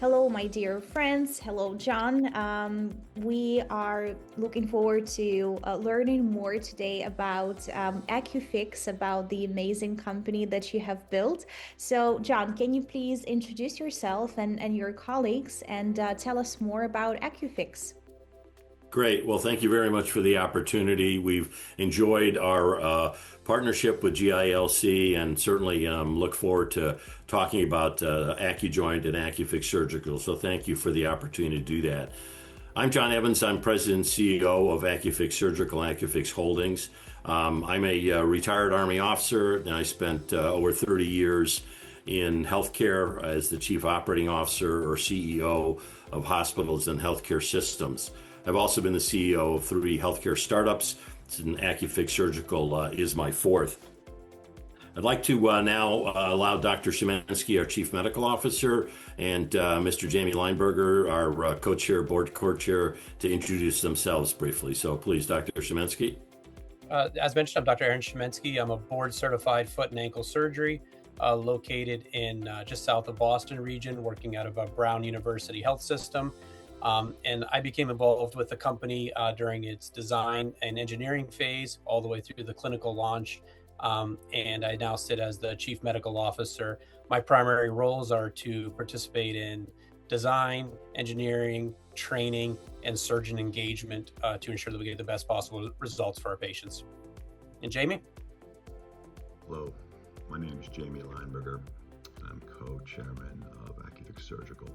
Hello, my dear friends. Hello, John. We are looking forward to learning more today about AccuFix, about the amazing company that you have built. So, John, can you please introduce yourself and your colleagues and tell us more about AccuFix? Great. Well, thank you very much for the opportunity. We've enjoyed our partnership with GILC and certainly look forward to talking about AccuJoint and AccuFix Surgical. So thank you for the opportunity to do that. I'm John Evans. I'm President and CEO of AccuFix Surgical and AccuFix Holdings. I'm a retired Army officer, and I spent over 30 years in healthcare as the Chief Operating Officer or CEO of hospitals and healthcare systems. I've also been the CEO of 3 healthcare startups, and AccuFix Surgical is my 4th. I'd like to now allow Dr. Szymanski, our Chief Medical Officer, and Mr. Jamie Lineberger, our co-chair, board co-chair, to introduce themselves briefly. So please, Dr. Szymanski. As mentioned, I'm Dr. Aaron Szymanski. I'm a board-certified foot and ankle surgery located in just south of Boston region, working out of a Brown University Health System. And I became involved with the company during its design and engineering phase, all the way through the clinical launch. And I now sit as the Chief Medical Officer. My primary roles are to participate in design, engineering, training, and surgeon engagement to ensure that we get the best possible results for our patients. And Jamie? Hello, my name is Jamie Lineberger. I'm co-chairman of AccuFix Surgical.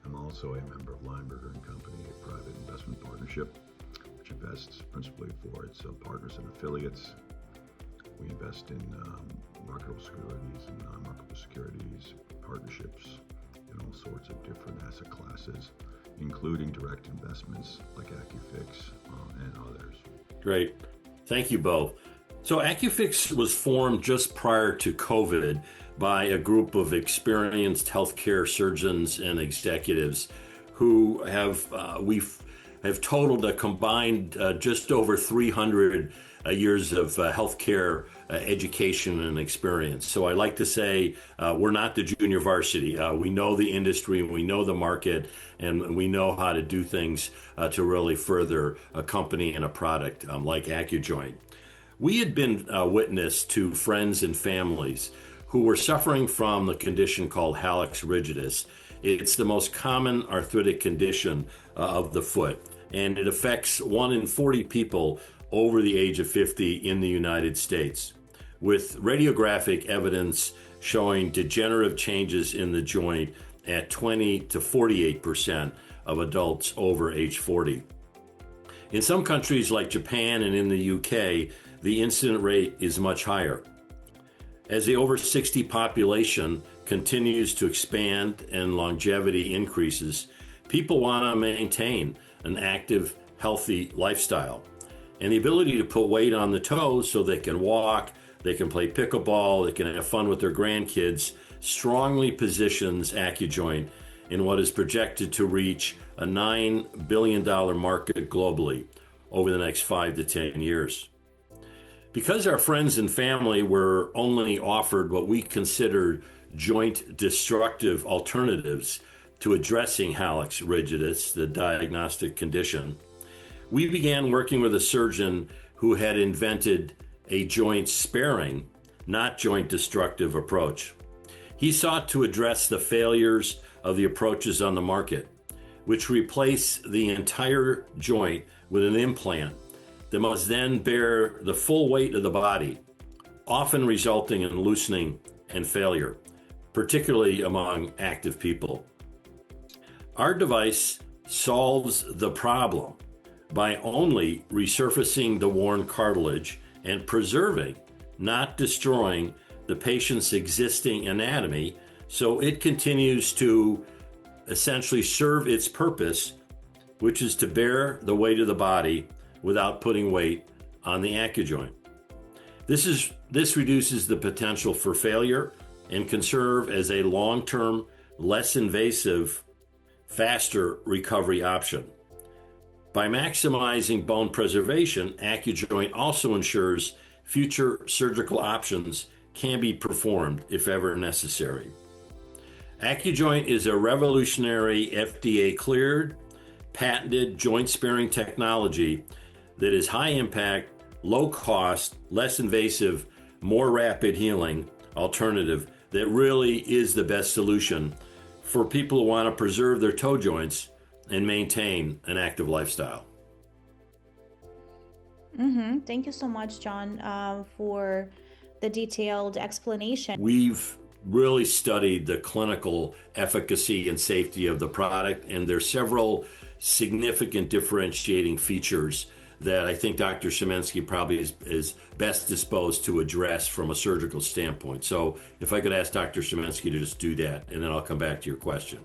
I'm also a member of Lineberger & Company, a private investment partnership, which invests principally for its partners and affiliates. We invest in marketable securities and non-marketable securities, partnerships, and all sorts of different asset classes, including direct investments like AccuFix and others. Great. Thank you both. So AccuFix was formed just prior to COVID by a group of experienced healthcare surgeons and executives who have totaled a combined just over 300 years of healthcare education and experience. So I like to say we're not the junior varsity. We know the industry, we know the market, and we know how to do things to really further a company and a product like AccuJoint. We had been witness to friends and families who were suffering from the condition called Hallux Rigidus. It's the most common arthritic condition of the foot, and it affects 1 in 40 people over the age of 50 in the United States, with radiographic evidence showing degenerative changes in the joint at 20 to 48% of adults over age 40. In some countries like Japan and in the UK, the incident rate is much higher. As the over 60 population continues to expand and longevity increases, people want to maintain an active, healthy lifestyle. And the ability to put weight on the toes so they can walk, they can play pickleball, they can have fun with their grandkids, strongly positions AccuJoint in what is projected to reach a $9 billion market globally over the next 5 to 10 years. Because our friends and family were only offered what we considered joint destructive alternatives to addressing Hallux Rigidus, the diagnostic condition, we began working with a surgeon who had invented a joint sparing, not joint destructive approach. He sought to address the failures of the approaches on the market, which replace the entire joint with an implant that must then bear the full weight of the body, often resulting in loosening and failure, particularly among active people. Our device solves the problem by only resurfacing the worn cartilage and preserving, not destroying, the patient's existing anatomy, so it continues to essentially serve its purpose, which is to bear the weight of the body without putting weight on the AccuJoint. This reduces the potential for failure and can serve as a long-term, less invasive, faster recovery option. By maximizing bone preservation, AccuJoint also ensures future surgical options can be performed if ever necessary. AccuJoint is a revolutionary FDA-cleared, patented joint sparing technology that is high impact, low cost, less invasive, more rapid healing alternative that really is the best solution for people who want to preserve their toe joints and maintain an active lifestyle. Thank you so much, John, for the detailed explanation. We've really studied the clinical efficacy and safety of the product, and there's several significant differentiating features that I think Dr. Szymanski probably is best disposed to address from a surgical standpoint. So if I could ask Dr. Szymanski to just do that, and then I'll come back to your question.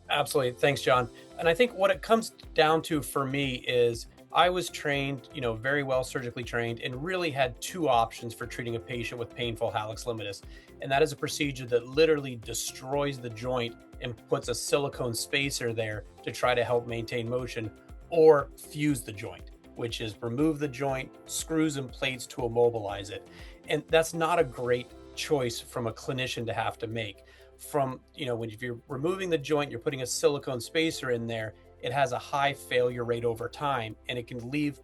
Absolutely. Thanks, John. And I think what it comes down to for me is I was trained, very well surgically trained, and really had two options for treating a patient with painful hallux rigidus. And that is a procedure that literally destroys the joint and puts a silicone spacer there to try to help maintain motion, or fuse the joint, which is remove the joint, screws and plates to immobilize it. And that's not a great choice from a clinician to have to make. If you're removing the joint, you're putting a silicone spacer in there, it has a high failure rate over time, and it can leave,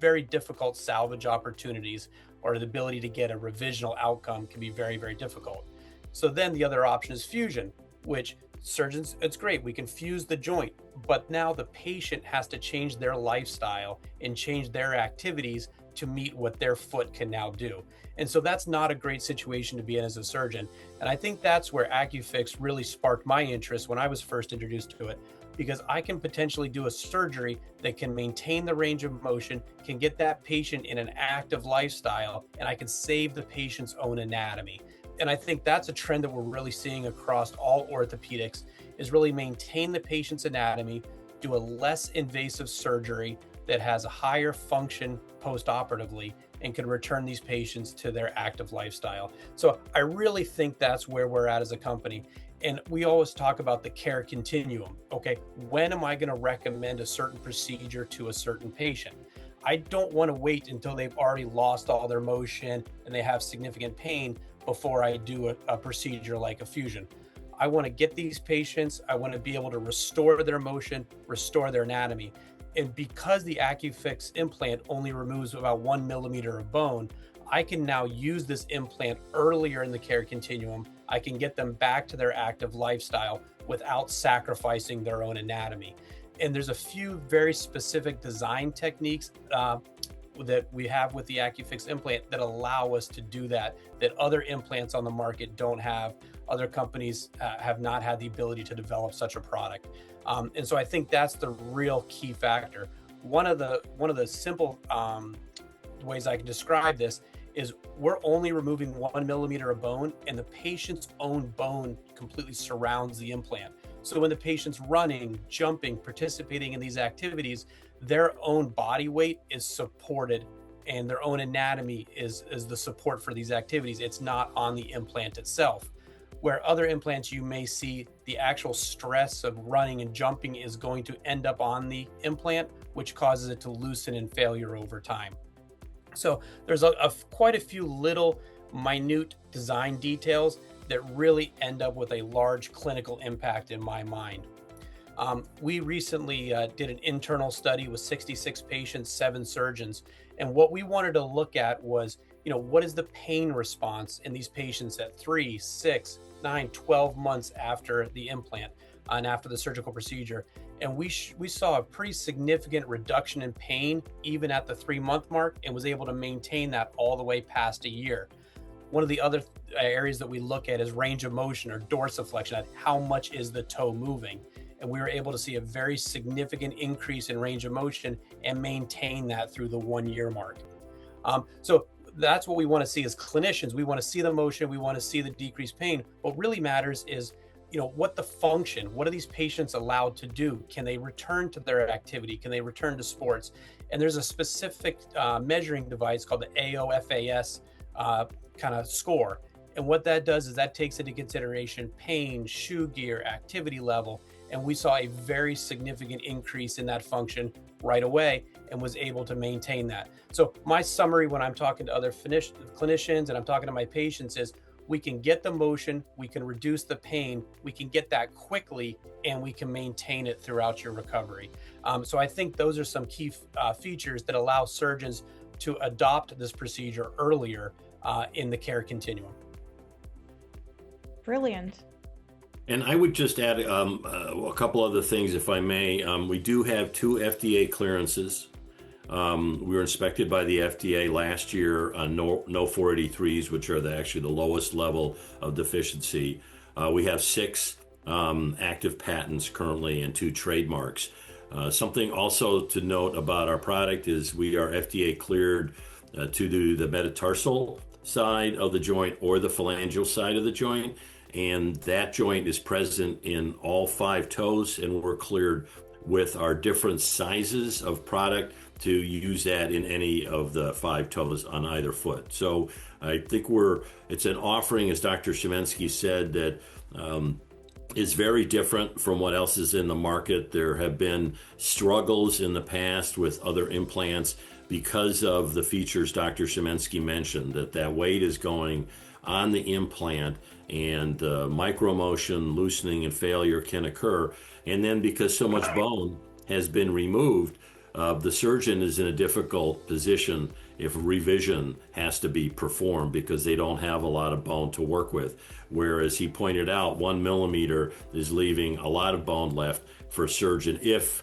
very difficult salvage opportunities, or the ability to get a revisional outcome can be very, very difficult. So then the other option is fusion, which surgeons, it's great, we can fuse the joint, but now the patient has to change their lifestyle and change their activities to meet what their foot can now do. And so that's not a great situation to be in as a surgeon. And I think that's where AccuFix really sparked my interest when I was first introduced to it, because I can potentially do a surgery that can maintain the range of motion, can get that patient in an active lifestyle, and I can save the patient's own anatomy. And I think that's a trend that we're really seeing across all orthopedics, is really maintain the patient's anatomy, do a less invasive surgery that has a higher function post-operatively, and can return these patients to their active lifestyle. So I really think that's where we're at as a company. And we always talk about the care continuum. Okay, when am I going to recommend a certain procedure to a certain patient? I don't want to wait until they've already lost all their motion and they have significant pain before I do a procedure like a fusion. I want to get these patients, I want to be able to restore their motion, restore their anatomy. And because the AccuFix implant only removes about 1 millimeter of bone, I can now use this implant earlier in the care continuum. I can get them back to their active lifestyle without sacrificing their own anatomy. And there's a few very specific design techniques that we have with the AccuFix implant that allow us to do that other implants on the market don't have. Other companies have not had the ability to develop such a product. And so I think that's the real key factor. One of the simple ways I can describe this is we're only removing 1 millimeter of bone, and the patient's own bone completely surrounds the implant. So when the patient's running, jumping, participating in these activities, their own body weight is supported, and their own anatomy is the support for these activities. It's not on the implant itself. Where other implants, you may see the actual stress of running and jumping is going to end up on the implant, which causes it to loosen and failure over time. So there's quite a few little minute design details that really end up with a large clinical impact in my mind. We recently did an internal study with 66 patients, 7 surgeons. And what we wanted to look at was, what is the pain response in these patients at 3, 6, 9, 12 months after the implant and after the surgical procedure. And we saw a pretty significant reduction in pain even at the 3-month mark, and was able to maintain that all the way past a year. One of the other areas that we look at is range of motion, or dorsiflexion, at how much is the toe moving. And we were able to see a very significant increase in range of motion and maintain that through the 1-year mark. So that's what we want to see as clinicians. We want to see the motion, we want to see the decreased pain. What really matters is, what the function, what are these patients allowed to do? Can they return to their activity? Can they return to sports? And there's a specific measuring device called the AOFAS kind of score. And what that does is that takes into consideration pain, shoe gear, activity level. And we saw a very significant increase in that function right away, and was able to maintain that. So my summary when I'm talking to other clinicians and I'm talking to my patients is, we can get the motion, we can reduce the pain, we can get that quickly, and we can maintain it throughout your recovery. So I think those are some key features that allow surgeons to adopt this procedure earlier in the care continuum. Brilliant. And I would just add a couple other things, if I may. We do have 2 FDA clearances. We were inspected by the FDA last year on no 483s, which are actually the lowest level of deficiency. We have 6 active patents currently and 2 trademarks. Something also to note about our product is we are FDA cleared to do the metatarsal side of the joint or the phalangeal side of the joint. And that joint is present in all 5 toes, and we're cleared with our different sizes of product to use that in any of the 5 toes on either foot. So I think it's an offering, as Dr. Shimensky said, that is very different from what else is in the market. There have been struggles in the past with other implants because of the features Dr. Shimensky mentioned, that weight is going on the implant, and micromotion, loosening, and failure can occur. And then because so much bone has been removed, the surgeon is in a difficult position if revision has to be performed because they don't have a lot of bone to work with. Whereas he pointed out 1 millimeter is leaving a lot of bone left for a surgeon. If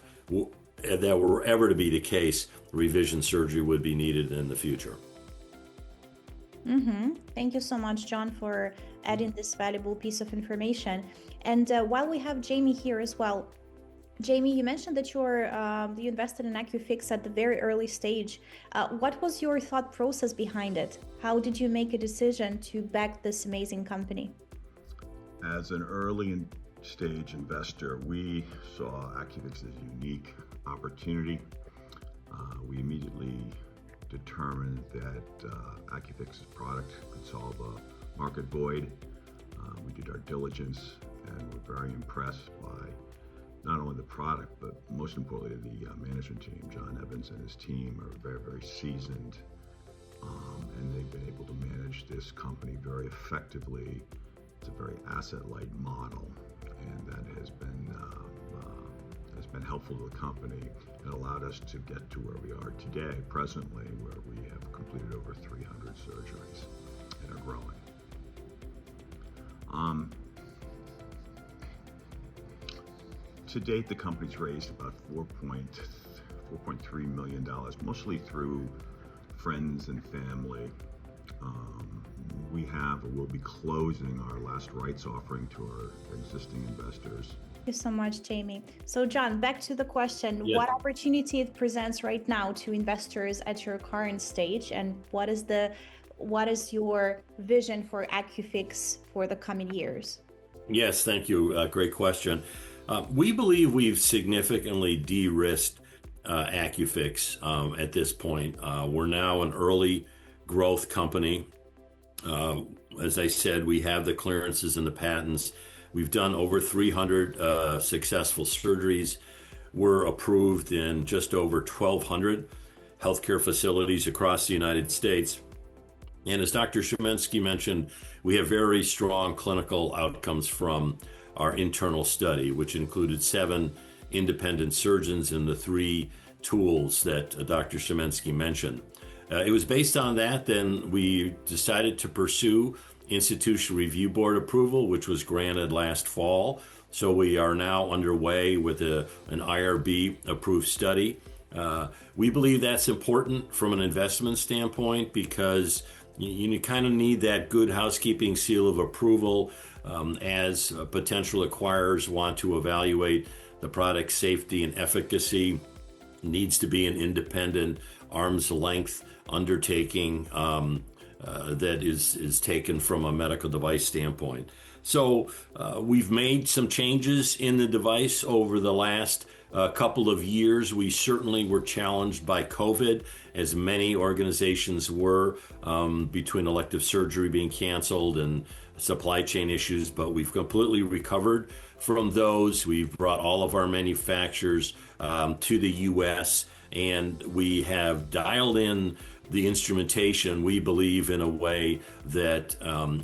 that were ever to be the case, revision surgery would be needed in the future. Thank you so much, John, for adding this valuable piece of information. And while we have Jamie here as well, Jamie, you mentioned that you invested in AccuFix at the very early stage. What was your thought process behind it? How did you make a decision to back this amazing company? As an early stage investor, we saw AccuFix as a unique opportunity. We immediately determined that AccuFix's product could solve a market void. We did our diligence and were very impressed by not only the product, but most importantly, the management team. John Evans and his team are very, very seasoned, and they've been able to manage this company very effectively. It's a very asset-light model, and that has been helpful to the company and allowed us to get to where we are today, presently, where we have completed over 300 surgeries and are growing. To date, the company's raised about $4.3 million, mostly through friends and family. We have or will be closing our last rights offering to our existing investors. Thank you so much, Jamie. So, John, back to the question, Yeah. What opportunity it presents right now to investors at your current stage, and what is your vision for AccuFix for the coming years? Yes, thank you. Great question. We believe we've significantly de-risked AccuFix at this point. We're now an early growth company. As I said, we have the clearances and the patents. We've done over 300 successful surgeries. We're approved in just over 1,200 healthcare facilities across the United States. And as Dr. Shimensky mentioned, we have very strong clinical outcomes from our internal study, which included 7 independent surgeons and the 3 tools that Dr. Shimensky mentioned. It was based on that, then we decided to pursue Institutional Review Board approval, which was granted last fall. So we are now underway with an IRB approved study. We believe that's important from an investment standpoint because you kind of need that good housekeeping seal of approval as potential acquirers want to evaluate the product's safety and efficacy. It needs to be an independent arm's length undertaking that is taken from a medical device standpoint. So we've made some changes in the device over the last couple of years. We certainly were challenged by COVID, as many organizations were, between elective surgery being canceled and supply chain issues, but we've completely recovered from those. We've brought all of our manufacturers to the U.S., and we have dialed in the instrumentation, we believe, in a way that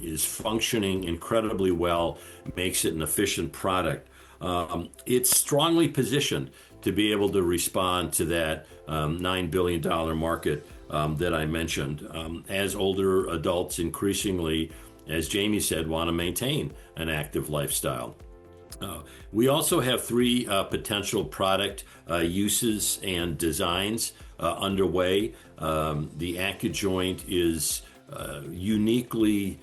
is functioning incredibly well, makes it an efficient product. It's strongly positioned to be able to respond to that $9 billion market that I mentioned, as older adults increasingly, as Jamie said, want to maintain an active lifestyle. We also have three potential product uses and designs underway. The AccuJoint is uniquely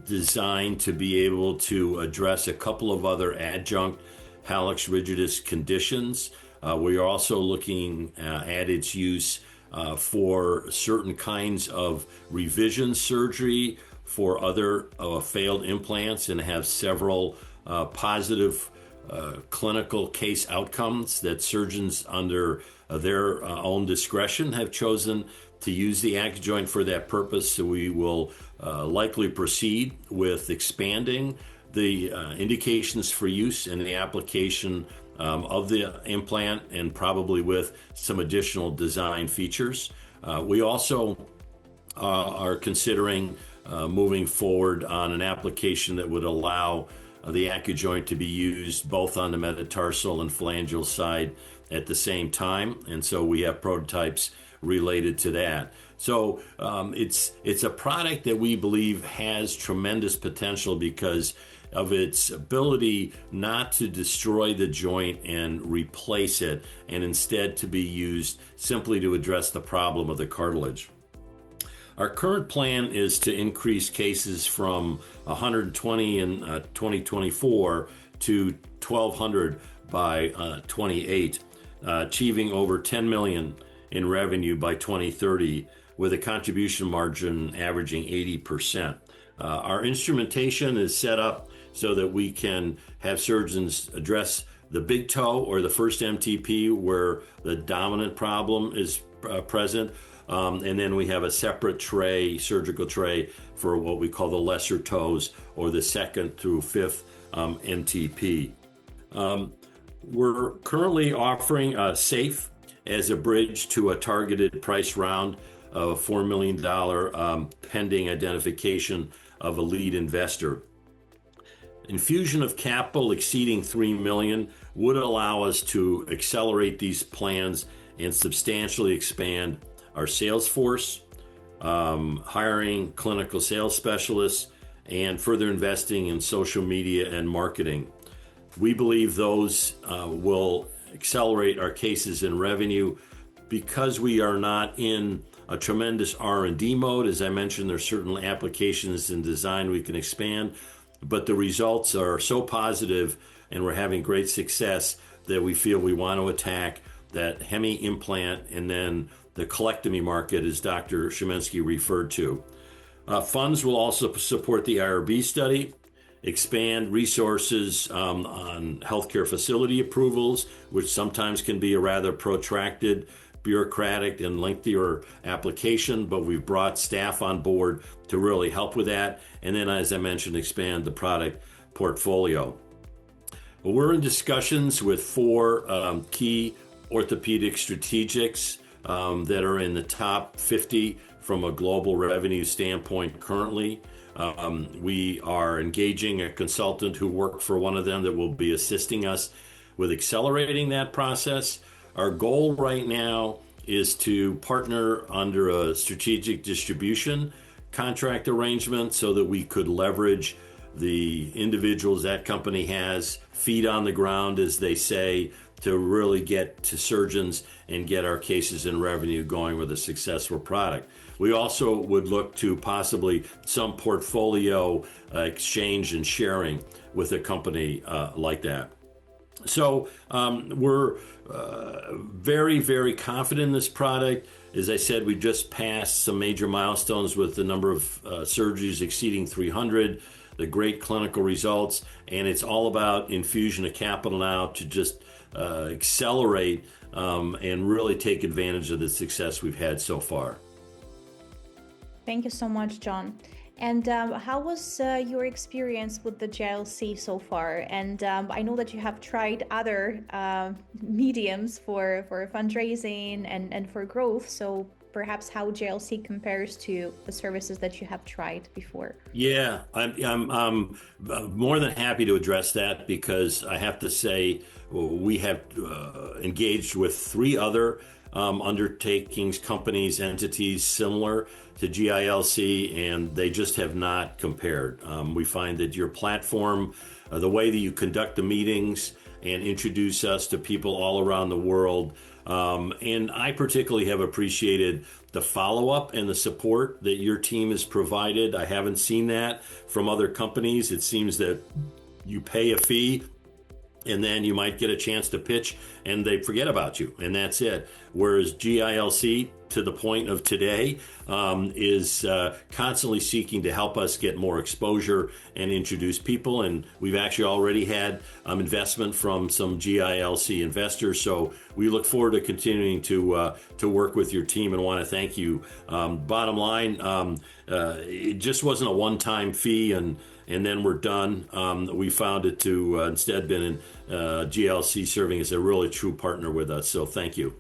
designed to be able to address a couple of other adjunct Hallux Rigidus conditions. We are also looking at its use for certain kinds of revision surgery for other failed implants, and have several positive clinical case outcomes that surgeons under their own discretion have chosen to use the AccuJoint for that purpose. So we will likely proceed with expanding the indications for use and the application of the implant, and probably with some additional design features. We also are considering moving forward on an application that would allow the AccuJoint to be used both on the metatarsal and phalangeal side at the same time. And so we have prototypes related to that. So it's a product that we believe has tremendous potential because of its ability not to destroy the joint and replace it, and instead to be used simply to address the problem of the cartilage. Our current plan is to increase cases from 120 in 2024 to 1,200 by 28, achieving over 10 million in revenue by 2030, with a contribution margin averaging 80%. Our instrumentation is set up so that we can have surgeons address the big toe or the first MTP where the dominant problem is present. And then we have a separate tray, surgical tray, for what we call the lesser toes or the second through fifth MTP. We're currently offering SAFE as a bridge to a targeted price round of $4 million pending identification of a lead investor. Infusion of capital exceeding $3 million would allow us to accelerate these plans and substantially expand our sales force, hiring clinical sales specialists, and further investing in social media and marketing. We believe those will accelerate our cases and revenue because we are not in a tremendous R&D mode. As I mentioned, there are certain applications and design we can expand, but the results are so positive and we're having great success that we feel we want to attack that hemi implant and then the colectomy market, as Dr. Shimensky referred to. Funds will also support the IRB study, expand resources on healthcare facility approvals, which sometimes can be a rather protracted, bureaucratic, and lengthier application, but we've brought staff on board to really help with that. And then, as I mentioned, expand the product portfolio. Well, we're in discussions with four key orthopedic strategics that are in the top 50 from a global revenue standpoint currently. We are engaging a consultant who worked for one of them that will be assisting us with accelerating that process. Our goal right now is to partner under a strategic distribution contract arrangement so that we could leverage the individuals that company has, feet on the ground, as they say, to really get to surgeons and get our cases and revenue going with a successful product. We also would look to possibly some portfolio exchange and sharing with a company like that. So we're very, very confident in this product. As I said, we just passed some major milestones with the number of surgeries exceeding 300, the great clinical results, and it's all about infusion of capital now to just accelerate and really take advantage of the success we've had so far. Thank you so much, John. And how was your experience with the GILC so far? And I know that you have tried other mediums for fundraising and for growth. So perhaps how GILC compares to the services that you have tried before. Yeah, I'm more than happy to address that because I have to say we have engaged with 3 other undertakings, companies, entities similar to GILC, and they just have not compared. We find that your platform, the way that you conduct the meetings and introduce us to people all around the world, and I particularly have appreciated the follow-up and the support that your team has provided. I haven't seen that from other companies. It seems that you pay a fee and then you might get a chance to pitch and they forget about you, and that's it. Whereas GILC, to the point of today, is constantly seeking to help us get more exposure and introduce people. And we've actually already had investment from some GILC investors. So we look forward to continuing to work with your team and want to thank you. Bottom line, it just wasn't a one-time fee and then we're done. We found it to instead been in GILC serving as a really true partner with us. So thank you.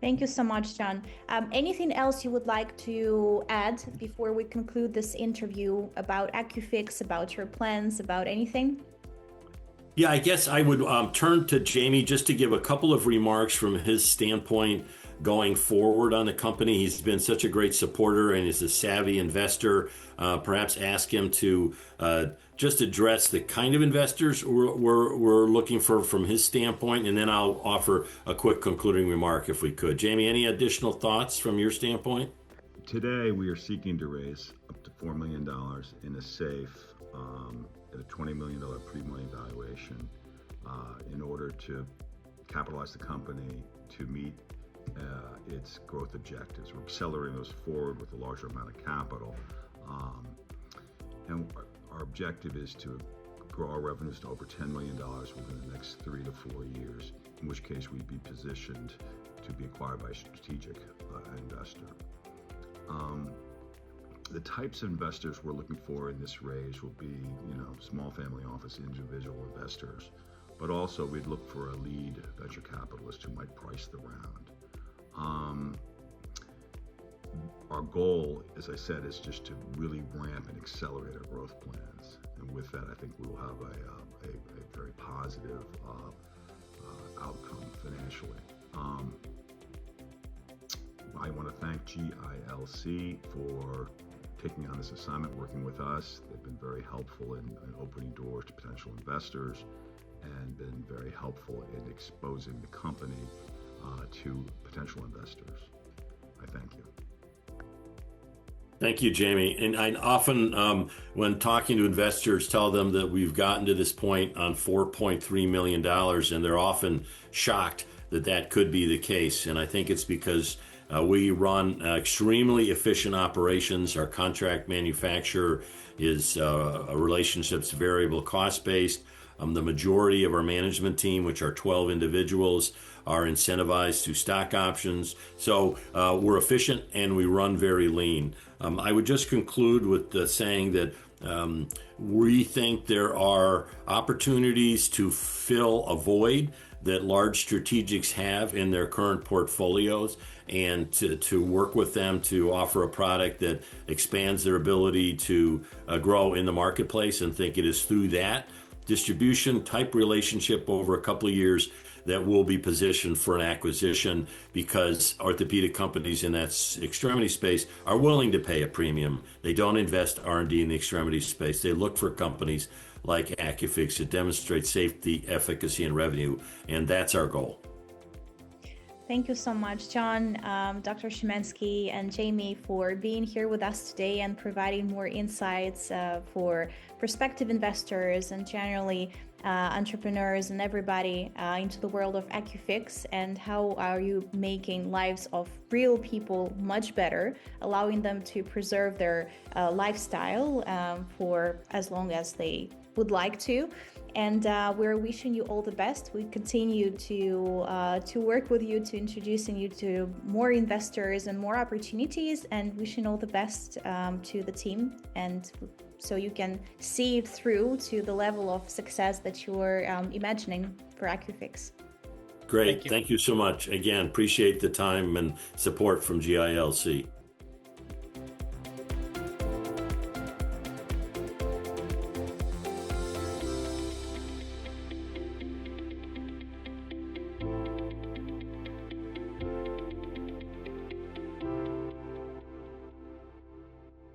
Thank you so much, John. Anything else you would like to add before we conclude this interview about AccuFix, about your plans, about anything? Yeah, I guess I would turn to Jamie just to give a couple of remarks from his standpoint going forward on the company. He's been such a great supporter and is a savvy investor. Perhaps ask him to just address the kind of investors we're looking for from his standpoint, and then I'll offer a quick concluding remark if we could. Jamie, any additional thoughts from your standpoint? Today, we are seeking to raise up to $4 million in a safe at a $20 million pre-money valuation in order to capitalize the company to meet its growth objectives. We're accelerating those forward with a larger amount of capital. And our objective is to grow our revenues to over $10 million within the next 3 to 4 years, in which case we'd be positioned to be acquired by a strategic investor. The types of investors we're looking for in this raise will be, small family office individual investors, but also we'd look for a lead venture capitalist who might price the round. Our goal, as I said, is just to really ramp and accelerate our growth plans. And with that, I think we will have a very positive outcome financially. I want to thank GILC for taking on this assignment, working with us. They've been very helpful in opening doors to potential investors and been very helpful in exposing the company to potential investors. I thank you. Thank you, Jamie. And I often, when talking to investors, tell them that we've gotten to this point on $4.3 million, and they're often shocked that that could be the case. And I think it's because we run extremely efficient operations. Our contract manufacturer is a relationships variable cost-based. The majority of our management team, which are 12 individuals, are incentivized to stock options. So we're efficient and we run very lean. I would just conclude with saying that we think there are opportunities to fill a void that large strategics have in their current portfolios, and to work with them to offer a product that expands their ability to grow in the marketplace, and think it is through that distribution type relationship over a couple of years that will be positioned for an acquisition, because orthopedic companies in that extremity space are willing to pay a premium. They don't invest R&D in the extremity space. They look for companies like AccuFix that demonstrate safety, efficacy, and revenue, and that's our goal. Thank you so much, John, Dr. Szymanski, and Jamie, for being here with us today and providing more insights for prospective investors and generally entrepreneurs and everybody into the world of AccuFix, and how are you making lives of real people much better, allowing them to preserve their lifestyle for as long as they would like to. And we're wishing you all the best. We continue to work with you, to introducing you to more investors and more opportunities, and wishing all the best to the team, and so you can see it through to the level of success that you're imagining for AccuFix. Great. Thank you. Thank you so much. Again, appreciate the time and support from GILC.